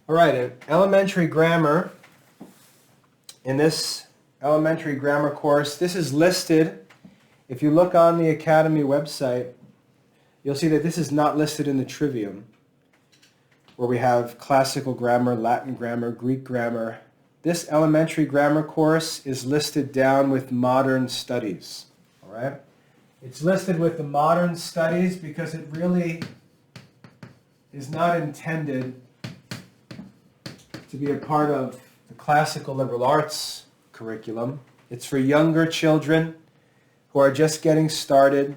All right, in elementary grammar, in this elementary grammar course, this is listed. If you look on the Academy website, you'll see that this is not listed in the trivium, where we have classical grammar, Latin grammar, Greek grammar. This elementary grammar course is listed down with modern studies. All right? It's listed with the modern studies because it really is not intended to be a part of the classical liberal arts curriculum. It's for younger children who are just getting started.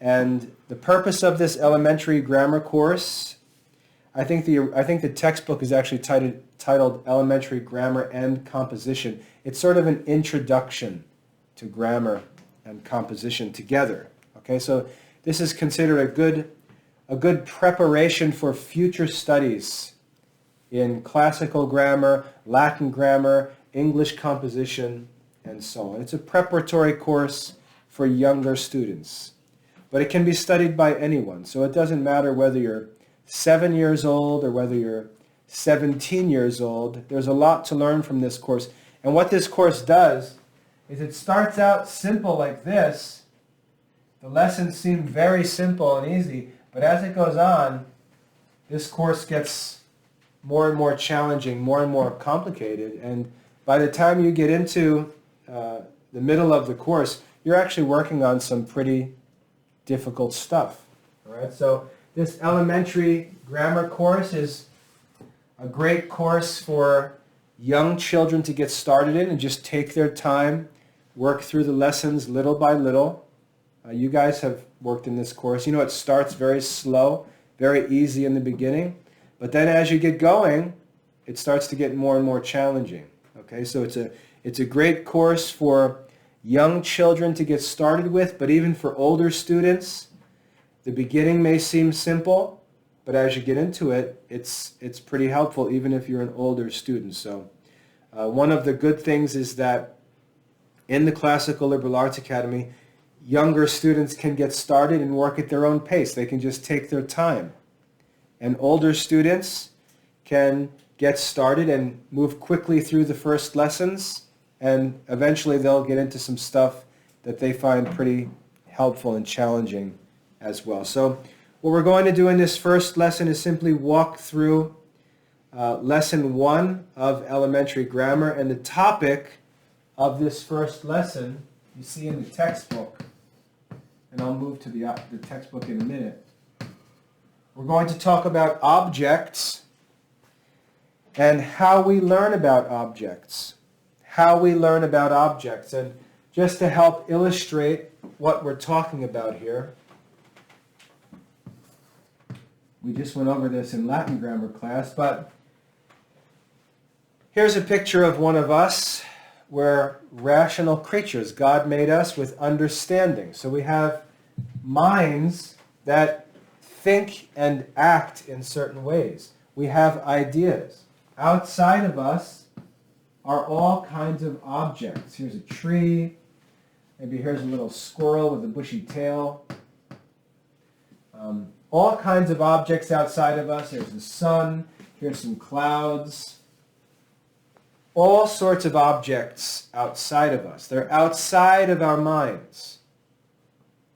And the purpose of this elementary grammar course, I think the textbook is actually titled Elementary Grammar and Composition. It's sort of an introduction to grammar and composition together. Okay, so this is considered a good preparation for future studies in classical grammar, Latin grammar, English composition, and so on. It's a preparatory course for younger students. But it can be studied by anyone, so it doesn't matter whether you're 7 years old or whether you're 17 years old. There's a lot to learn from this course. And what this course does is it starts out simple like this. The lessons seem very simple and easy, but as it goes on, this course gets more and more challenging, more and more complicated. And by the time you get into the middle of the course, you're actually working on some pretty difficult stuff. All right, so this elementary grammar course is a great course for young children to get started in and just take their time, work through the lessons little by little. You guys have worked in this course. You know, it starts very slow, very easy in the beginning, but then as you get going, it starts to get more and more challenging. Okay, so it's a great course for young children to get started with, but even for older students, the beginning may seem simple, but as you get into it, it's pretty helpful even if you're an older student. So one of the good things is that in the Classical Liberal Arts Academy, younger students can get started and work at their own pace. They can just take their time. And older students can get started and move quickly through the first lessons, and eventually they'll get into some stuff that they find pretty helpful and challenging as well. So what we're going to do in this first lesson is simply walk through lesson 1 of elementary grammar, and the topic of this first lesson you see in the textbook, and I'll move to the textbook in a minute. We're going to talk about objects and how we learn about objects. How we learn about objects. And just to help illustrate what we're talking about here, we just went over this in Latin grammar class, but here's a picture of one of us. We're rational creatures. God made us with understanding. So we have minds that think and act in certain ways. We have ideas. Outside of us are all kinds of objects. Here's a tree. Maybe here's a little squirrel with a bushy tail. All kinds of objects outside of us. There's the sun. Here's some clouds. All sorts of objects outside of us. They're outside of our minds.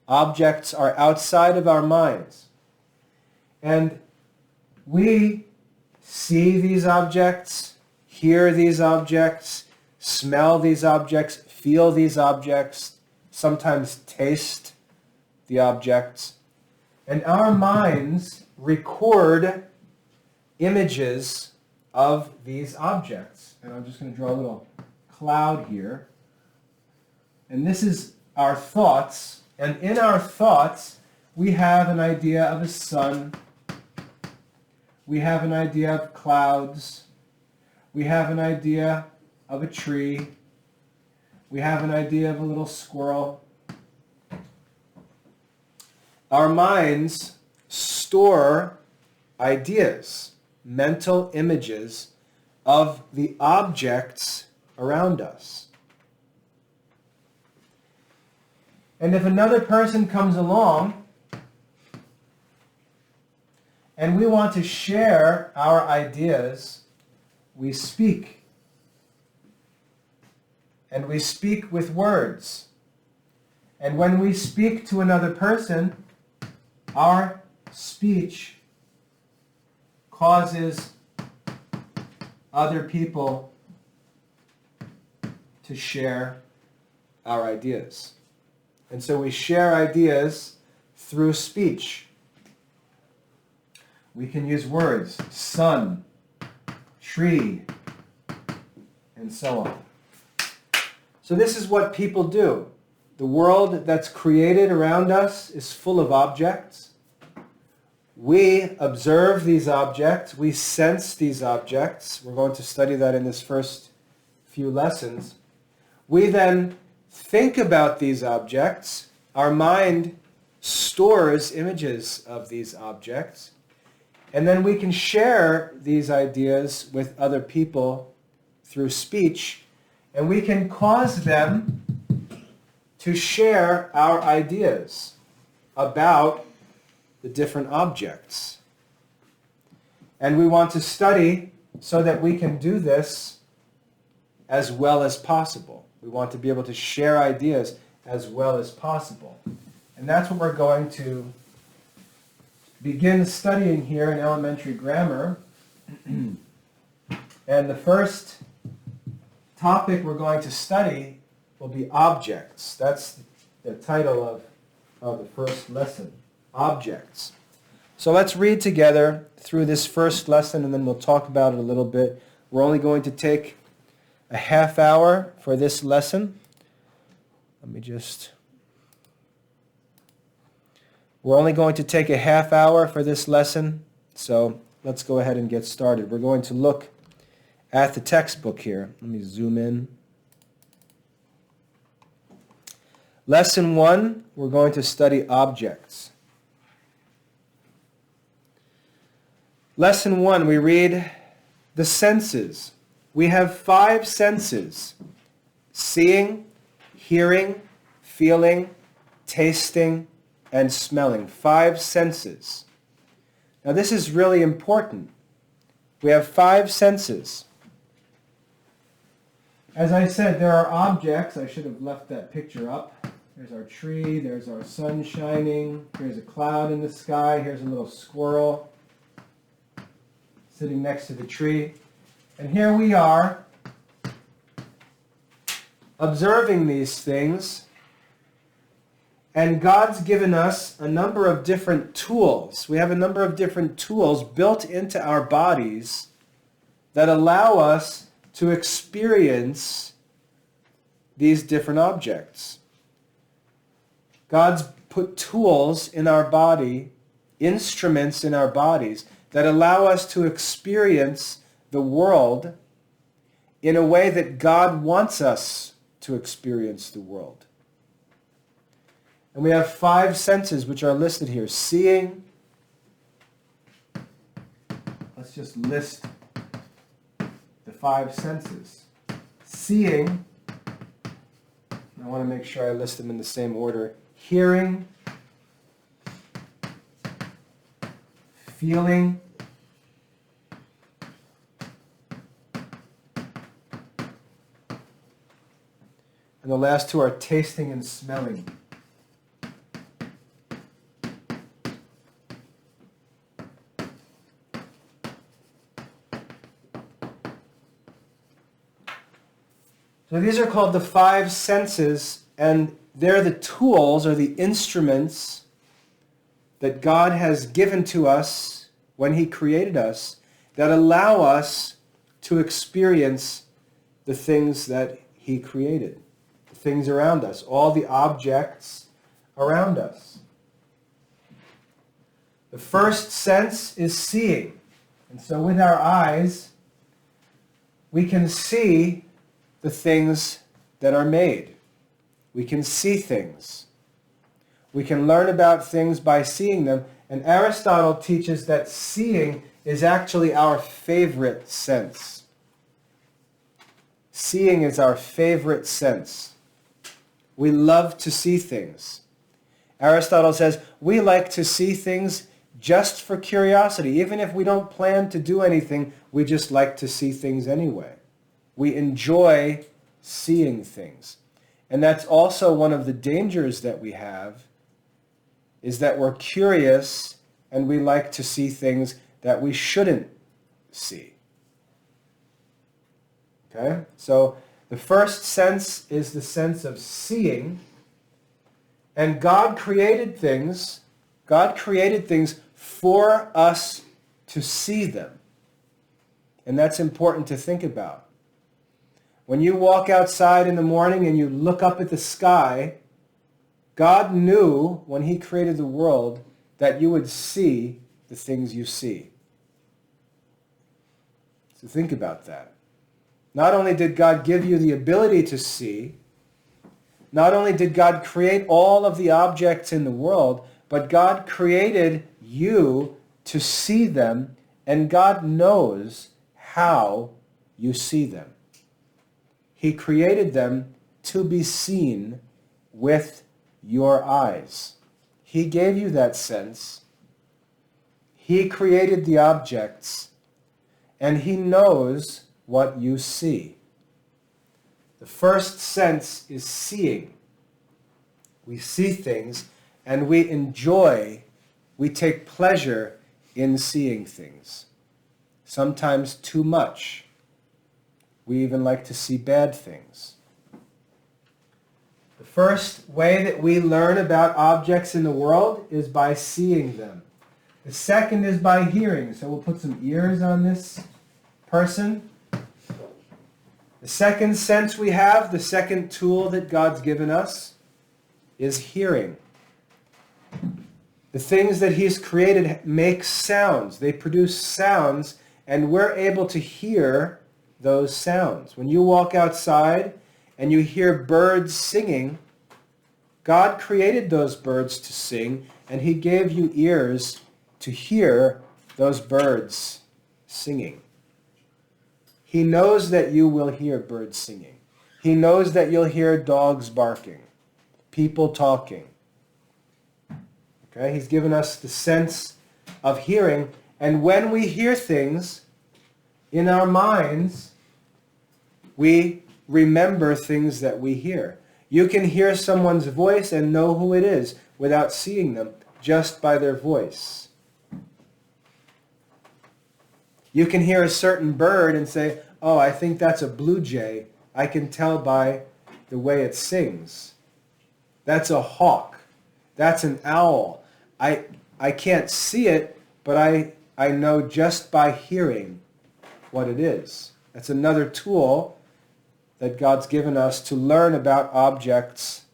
Objects are outside of our minds. And we see these objects, hear these objects, smell these objects, feel these objects, sometimes taste the objects. And our minds record images of these objects. And I'm just going to draw a little cloud here. And this is our thoughts. And in our thoughts, we have an idea of a sun. We have an idea of clouds. We have an idea of a tree. We have an idea of a little squirrel. Our minds store ideas, mental images of the objects around us. And if another person comes along and we want to share our ideas, we speak. And we speak with words. And when we speak to another person, our speech causes other people to share our ideas. And so we share ideas through speech. We can use words, sun, tree, and so on. So this is what people do. The world that's created around us is full of objects. We observe these objects. We sense these objects. We're going to study that in this first few lessons. We then think about these objects. Our mind stores images of these objects. And then we can share these ideas with other people through speech. And we can cause them to share our ideas about the different objects. And we want to study so that we can do this as well as possible. We want to be able to share ideas as well as possible. And that's what we're going to begin studying here in elementary grammar. And the first topic we're going to study will be objects. That's the title of the first lesson, objects. So let's read together through this first lesson and then we'll talk about it a little bit. We're only going to take a half hour for this lesson. We're only going to take a half hour for this lesson, so let's go ahead and get started. We're going to look at the textbook here. Let me zoom in. Lesson 1, we're going to study objects. Lesson 1, we read the senses. We have 5 senses: seeing, hearing, feeling, tasting, and smelling. 5 senses. Now this is really important. We have 5 senses. As I said, there are objects. I should have left that picture up. There's our tree, there's our sun shining, here's a cloud in the sky, here's a little squirrel sitting next to the tree. And here we are observing these things, and God's given us a number of different tools. We have a number of different tools built into our bodies that allow us to experience these different objects. God's put tools in our body, instruments in our bodies, that allow us to experience the world in a way that God wants us to experience the world. And we have 5 senses which are listed here. Seeing. Let's just list the 5 senses. Seeing. I want to make sure I list them in the same order. Hearing. Feeling. And the last 2 are tasting and smelling. So these are called the 5 senses, and they're the tools or the instruments that God has given to us when He created us that allow us to experience the things that He created, the things around us, all the objects around us. The first sense is seeing. And so with our eyes, we can see the things that are made. We can see things. We can learn about things by seeing them. And Aristotle teaches that seeing is actually our favorite sense. Seeing is our favorite sense. We love to see things. Aristotle says we like to see things just for curiosity. Even if we don't plan to do anything, we just like to see things anyway. We enjoy seeing things. And that's also one of the dangers that we have, is that we're curious and we like to see things that we shouldn't see. Okay? So the first sense is the sense of seeing. And God created things for us to see them. And that's important to think about. When you walk outside in the morning and you look up at the sky, God knew when he created the world that you would see the things you see. So think about that. Not only did God give you the ability to see, not only did God create all of the objects in the world, but God created you to see them, and God knows how you see them. He created them to be seen with your eyes. He gave you that sense. He created the objects, and he knows what you see. The first sense is seeing. We see things, and we take pleasure in seeing things. Sometimes too much. We even like to see bad things. The first way that we learn about objects in the world is by seeing them. The second is by hearing. So we'll put some ears on this person. The second sense we have, the second tool that God's given us, is hearing. The things that he's created make sounds. They produce sounds, and we're able to hear those sounds. When you walk outside and you hear birds singing, God created those birds to sing, and he gave you ears to hear those birds singing. He knows that you will hear birds singing. He knows that you'll hear dogs barking, people talking. Okay? He's given us the sense of hearing, and when we hear things in our minds, we remember things that we hear. You can hear someone's voice and know who it is without seeing them, just by their voice. You can hear a certain bird and say, oh, I think that's a blue jay. I can tell by the way it sings. That's a hawk. That's an owl. I can't see it, but I know just by hearing what it is. That's another tool that God's given us to learn about objects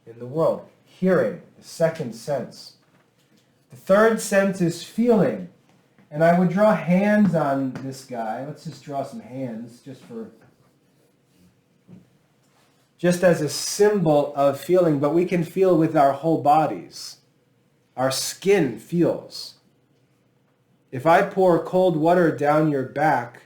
in the world. Hearing, the second sense. The third sense is feeling. And I would draw hands on this guy. Let's just draw some hands just as a symbol of feeling, but we can feel with our whole bodies. Our skin feels. If I pour cold water down your back,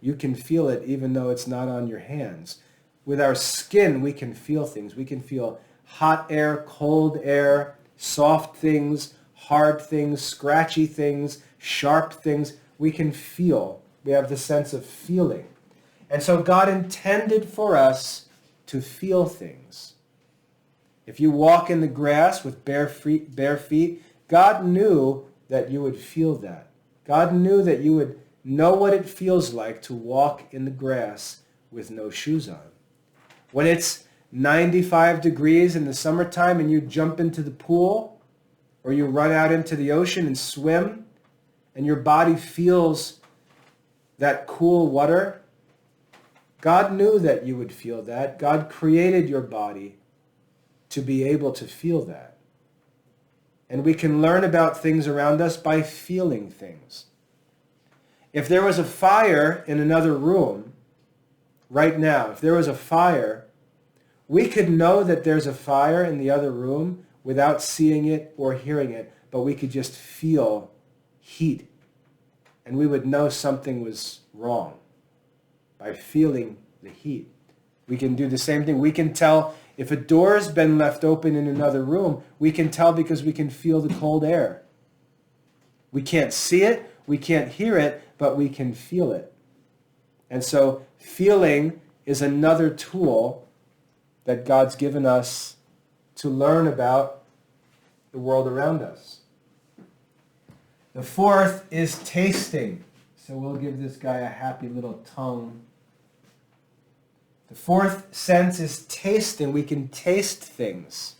you can feel it even though it's not on your hands. With our skin, we can feel things. We can feel hot air, cold air, soft things, hard things, scratchy things, sharp things. We can feel. We have the sense of feeling. And so God intended for us to feel things. If you walk in the grass with bare feet, God knew that you would feel that. God knew that you would know what it feels like to walk in the grass with no shoes on. When it's 95 degrees in the summertime and you jump into the pool, or you run out into the ocean and swim, and your body feels that cool water, God knew that you would feel that. God created your body to be able to feel that. And we can learn about things around us by feeling things. If there was a fire in another room right now, if there was a fire, we could know that there's a fire in the other room without seeing it or hearing it, but we could just feel heat. And we would know something was wrong by feeling the heat. We can do the same thing. We can tell if a door's been left open in another room, we can tell because we can feel the cold air. We can't see it, we can't hear it, but we can feel it. And so feeling is another tool that God's given us to learn about the world around us. The fourth is tasting. So we'll give this guy a happy little tongue. The fourth sense is tasting. We can taste things.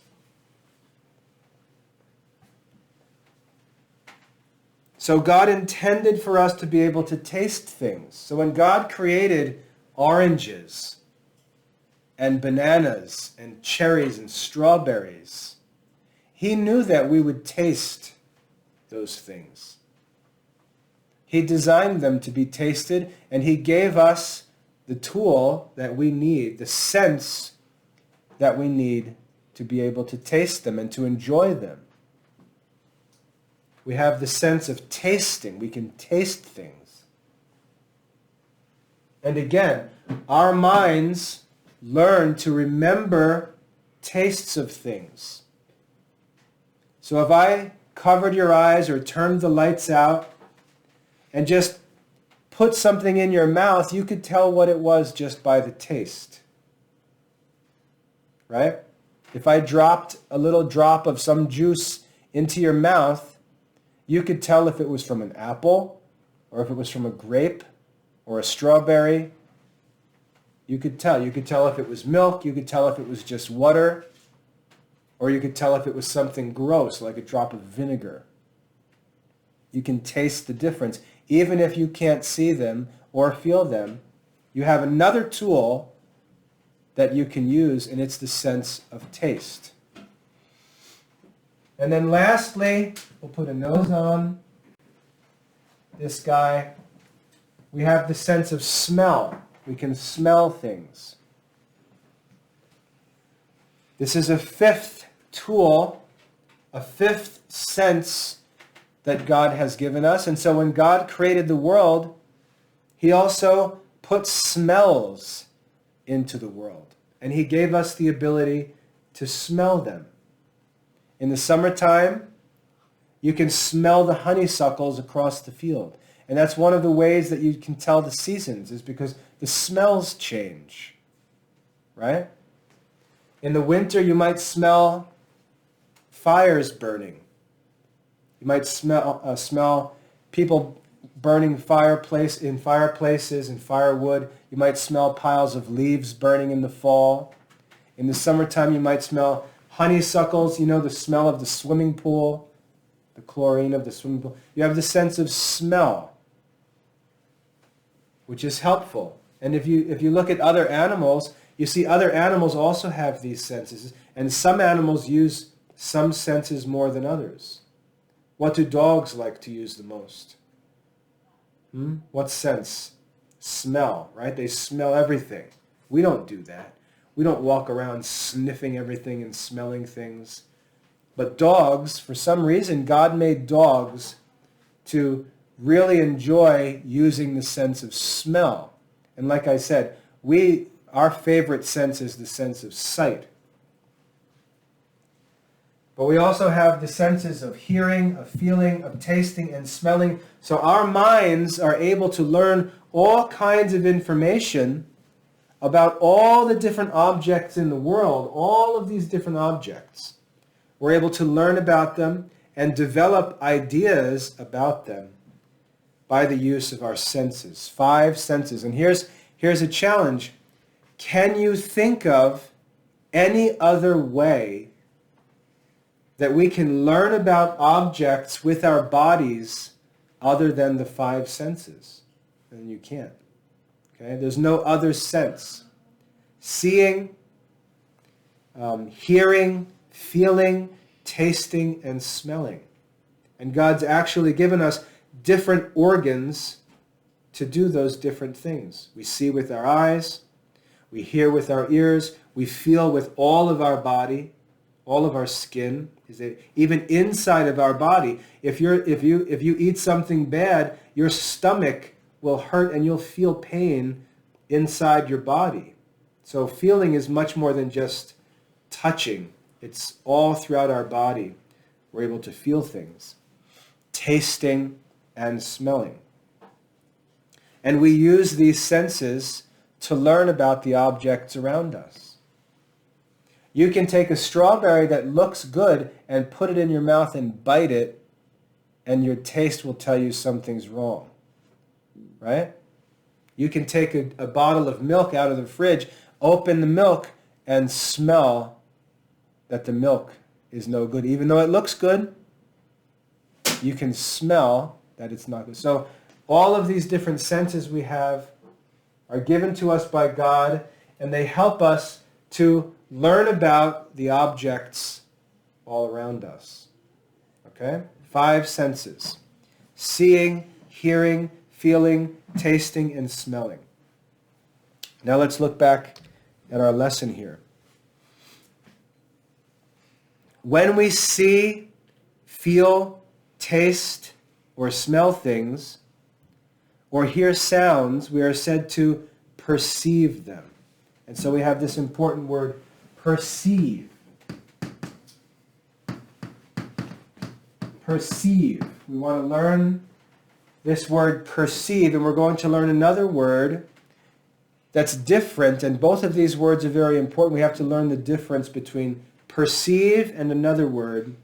So God intended for us to be able to taste things. So when God created oranges and bananas and cherries and strawberries, he knew that we would taste those things. He designed them to be tasted, and he gave us the tool that we need, the sense that we need to be able to taste them and to enjoy them. We have the sense of tasting. We can taste things. And again, our minds learn to remember tastes of things. So if I covered your eyes or turned the lights out and just put something in your mouth, you could tell what it was just by the taste. Right? If I dropped a little drop of some juice into your mouth, you could tell if it was from an apple or if it was from a grape or a strawberry. You could tell. You could tell if it was milk. You could tell if it was just water. Or you could tell if it was something gross, like a drop of vinegar. You can taste the difference. Even if you can't see them or feel them, you have another tool that you can use, and it's the sense of taste. And then lastly, we'll put a nose on this guy. We have the sense of smell. We can smell things. This is a fifth tool, a fifth sense that God has given us. And so when God created the world, he also put smells into the world. And he gave us the ability to smell them. In the summertime, you can smell the honeysuckles across the field. And that's one of the ways that you can tell the seasons, is because the smells change, right? In the winter, you might smell fires burning. You might smell people burning in fireplaces and firewood. You might smell piles of leaves burning in the fall. In the summertime, you might smell honeysuckles, the smell of the swimming pool, the chlorine of the swimming pool. You have the sense of smell, which is helpful. And if you look at other animals, you see other animals also have these senses. And some animals use some senses more than others. What do dogs like to use the most? What sense? Smell, right? They smell everything. We don't do that. We don't walk around sniffing everything and smelling things. But dogs, for some reason, God made dogs to really enjoy using the sense of smell. And like I said, our favorite sense is the sense of sight. But we also have the senses of hearing, of feeling, of tasting, and smelling. So our minds are able to learn all kinds of information about all the different objects in the world, all of these different objects. We're able to learn about them and develop ideas about them by the use of our senses. 5 senses. And here's a challenge. Can you think of any other way that we can learn about objects with our bodies other than the 5 senses? And you can't. Okay? There's no other sense. Seeing, hearing, feeling, tasting, and smelling. And God's actually given us different organs to do those different things. We see with our eyes, we hear with our ears, we feel with all of our body, all of our skin, even inside of our body. If you eat something bad, your stomach will hurt and you'll feel pain inside your body. So feeling is much more than just touching. It's all throughout our body. We're able to feel things. tasting, and smelling. And we use these senses to learn about the objects around us. You can take a strawberry that looks good and put it in your mouth and bite it, and your taste will tell you something's wrong, right? You can take a bottle of milk out of the fridge, open the milk, and smell that the milk is no good. Even though it looks good, you can smell that it's not good. So all of these different senses we have are given to us by God, and they help us to learn about the objects all around us. Okay? 5 senses: seeing, hearing, feeling, tasting, and smelling. Now let's look back at our lesson here. When we see, feel, taste, or smell things, or hear sounds, we are said to perceive them. And so we have this important word, perceive. Perceive. We want to learn this word perceive, and we're going to learn another word that's different, and both of these words are very important. We have to learn the difference between perceive and another word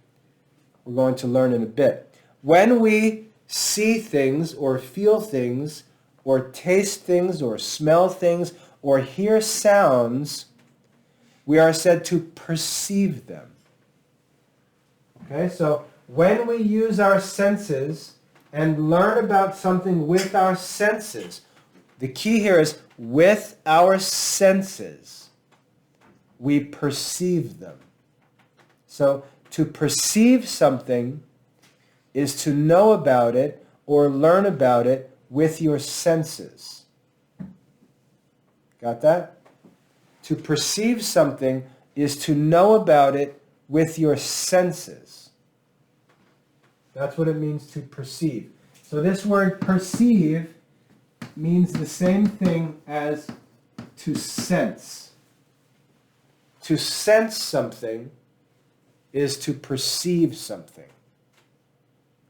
we're going to learn in a bit. When we see things or feel things or taste things or smell things or hear sounds, we are said to perceive them. Okay, so when we use our senses and learn about something with our senses, the key here is with our senses, we perceive them. So to perceive something is to know about it or learn about it with your senses. Got that? To perceive something is to know about it with your senses. That's what it means to perceive. So this word perceive means the same thing as to sense. To sense something is to perceive something.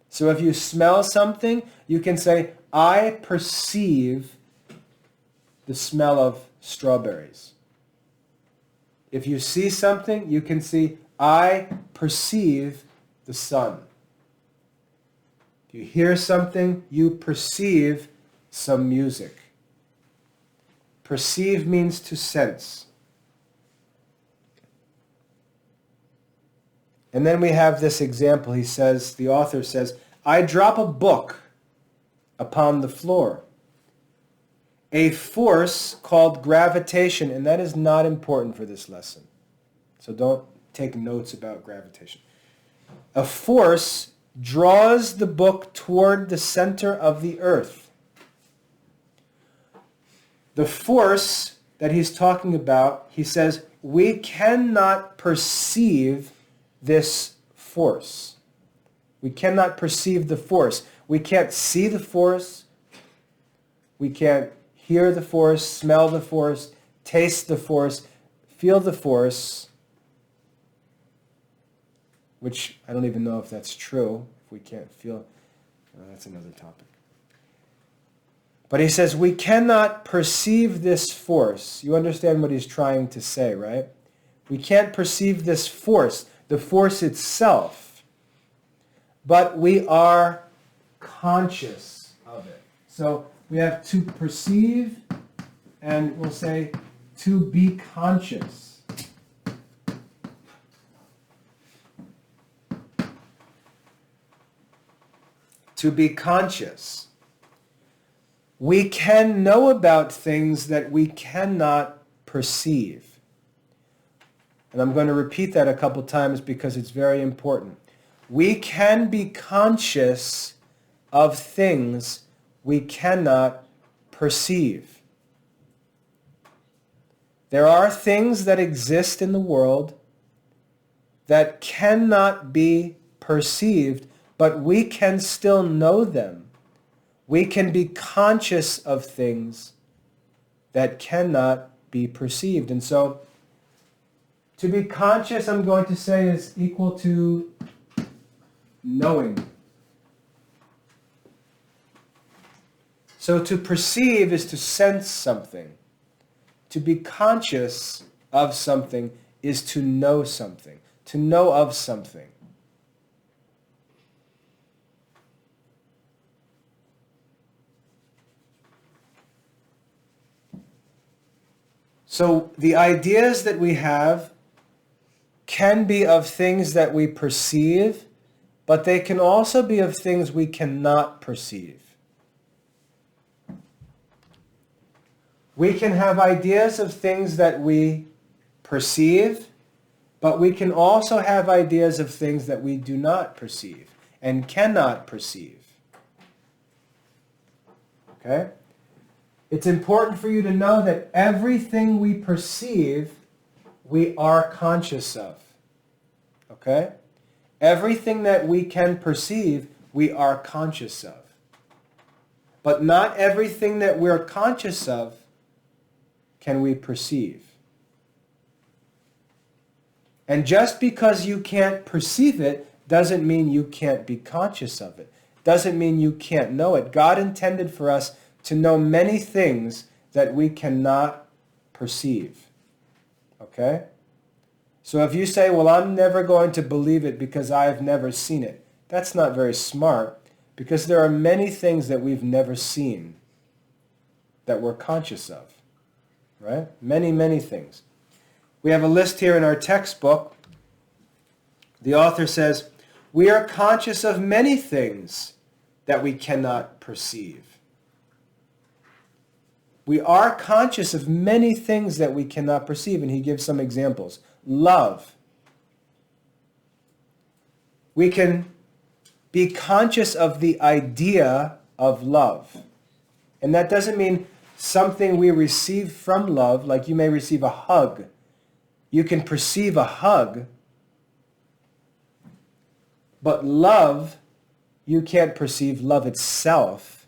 So if you smell something, you can say, I perceive the smell of strawberries. If you see something, you can see, I perceive the sun. If you hear something, you perceive some music. Perceive means to sense. And then we have this example. He says, the author says, I drop a book upon the floor. A force called gravitation, and that is not important for this lesson. So don't take notes about gravitation. A force draws the book toward the center of the earth. The force that he's talking about, he says, we cannot perceive this force. We cannot perceive the force. We can't see the force. We can't hear the force, smell the force, taste the force, feel the force, which I don't even know if that's true. If we can't feel, that's another topic. But he says we cannot perceive this force. You understand what he's trying to say, right? We can't perceive this force, the force itself, but we are conscious of it. So we have to perceive, and we'll say to be conscious. To be conscious. We can know about things that we cannot perceive. And I'm going to repeat that a couple times because it's very important. We can be conscious of things we cannot perceive. There are things that exist in the world that cannot be perceived, but we can still know them. We can be conscious of things that cannot be perceived. And so, to be conscious, I'm going to say, is equal to knowing. So to perceive is to sense something. To be conscious of something is to know something, to know of something. So the ideas that we have can be of things that we perceive, but they can also be of things we cannot perceive. We can have ideas of things that we perceive, but we can also have ideas of things that we do not perceive and cannot perceive. Okay? It's important for you to know that everything we perceive, we are conscious of. Okay? Everything that we can perceive, we are conscious of. But not everything that we're conscious of can we perceive. And just because you can't perceive it doesn't mean you can't be conscious of it. Doesn't mean you can't know it. God intended for us to know many things that we cannot perceive. Okay? So if you say, well, I'm never going to believe it because I've never seen it, that's not very smart, because there are many things that we've never seen that we're conscious of. Right? Many, many things. We have a list here in our textbook. The author says, we are conscious of many things that we cannot perceive. We are conscious of many things that we cannot perceive, and he gives some examples. Love. We can be conscious of the idea of love. And that doesn't mean something we receive from love, like you may receive a hug. You can perceive a hug, but love, you can't perceive love itself,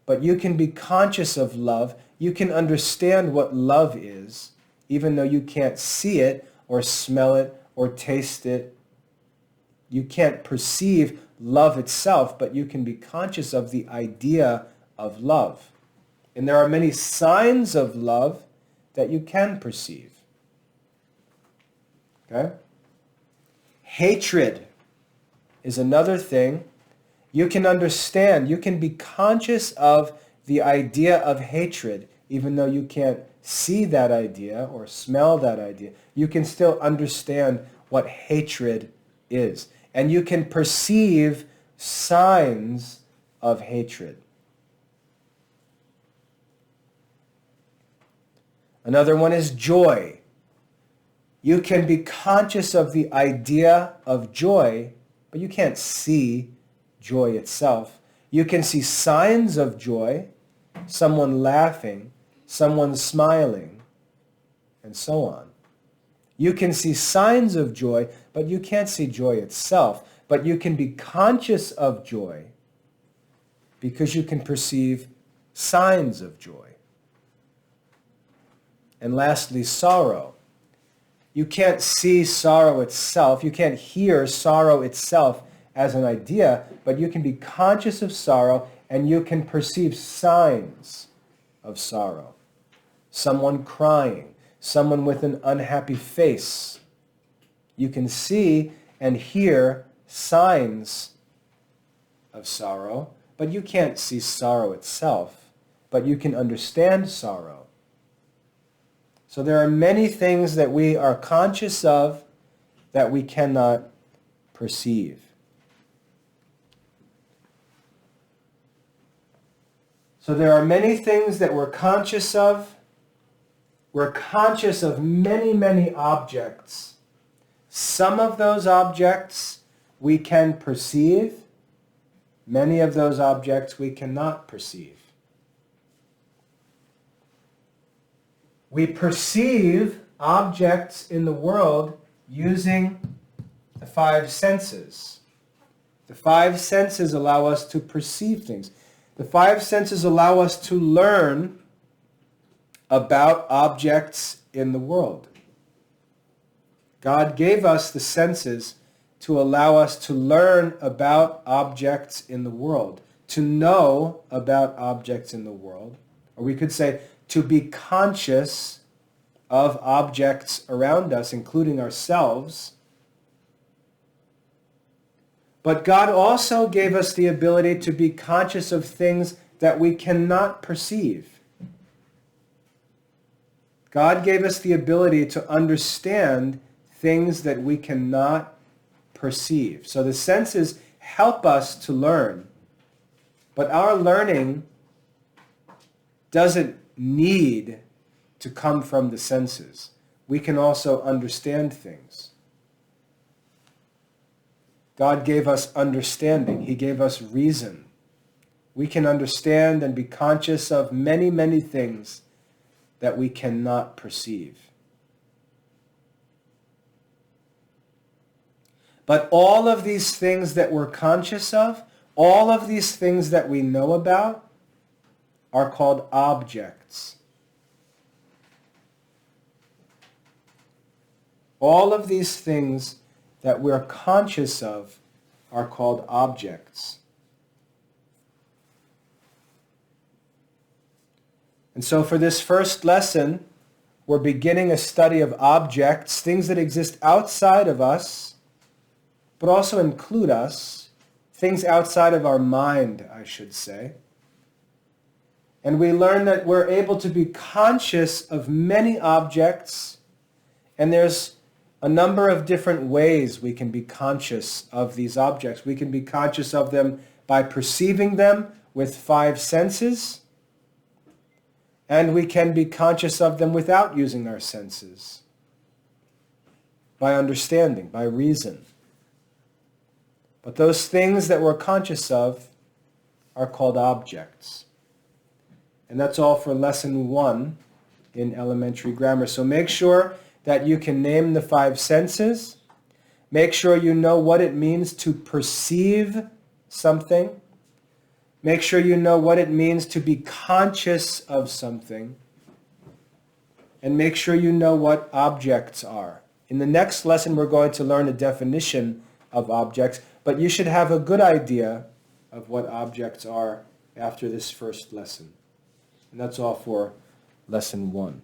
but you can be conscious of love. You can understand what love is, even though you can't see it or smell it or taste it. You can't perceive love itself, but you can be conscious of the idea of love. And there are many signs of love that you can perceive. Okay? Hatred is another thing. You can understand, you can be conscious of the idea of hatred, even though you can't see that idea or smell that idea. You can still understand what hatred is. And you can perceive signs of hatred. Another one is joy. You can be conscious of the idea of joy, but you can't see joy itself. You can see signs of joy, someone laughing, someone smiling, and so on. You can see signs of joy, but you can't see joy itself. But you can be conscious of joy because you can perceive signs of joy. And lastly, sorrow. You can't see sorrow itself. You can't hear sorrow itself as an idea, but you can be conscious of sorrow and you can perceive signs of sorrow. Someone crying, someone with an unhappy face. You can see and hear signs of sorrow, but you can't see sorrow itself, but you can understand sorrow. So there are many things that we are conscious of that we cannot perceive. So there are many things that we're conscious of. We're conscious of many, many objects. Some of those objects we can perceive. Many of those objects we cannot perceive. We perceive objects in the world using the five senses. The five senses allow us to perceive things. The five senses allow us to learn about objects in the world. God gave us the senses to allow us to learn about objects in the world, to know about objects in the world, or we could say to be conscious of objects around us, including ourselves. But God also gave us the ability to be conscious of things that we cannot perceive. God gave us the ability to understand things that we cannot perceive. So the senses help us to learn, but our learning doesn't need to come from the senses. We can also understand things. God gave us understanding. He gave us reason. We can understand and be conscious of many, many things that we cannot perceive. But all of these things that we're conscious of, all of these things that we know about, are called objects. All of these things that we're conscious of are called objects. And so for this first lesson, we're beginning a study of objects, things that exist outside of us, but also include us, things outside of our mind, I should say. And we learn that we're able to be conscious of many objects, and there's a number of different ways we can be conscious of these objects. We can be conscious of them by perceiving them with 5 senses, and we can be conscious of them without using our senses, by understanding, by reason. But those things that we're conscious of are called objects. And that's all for lesson 1 in elementary grammar. So make sure that you can name the 5 senses. Make sure you know what it means to perceive something. Make sure you know what it means to be conscious of something. And make sure you know what objects are. In the next lesson, we're going to learn a definition of objects, but you should have a good idea of what objects are after this first lesson. And that's all for lesson 1.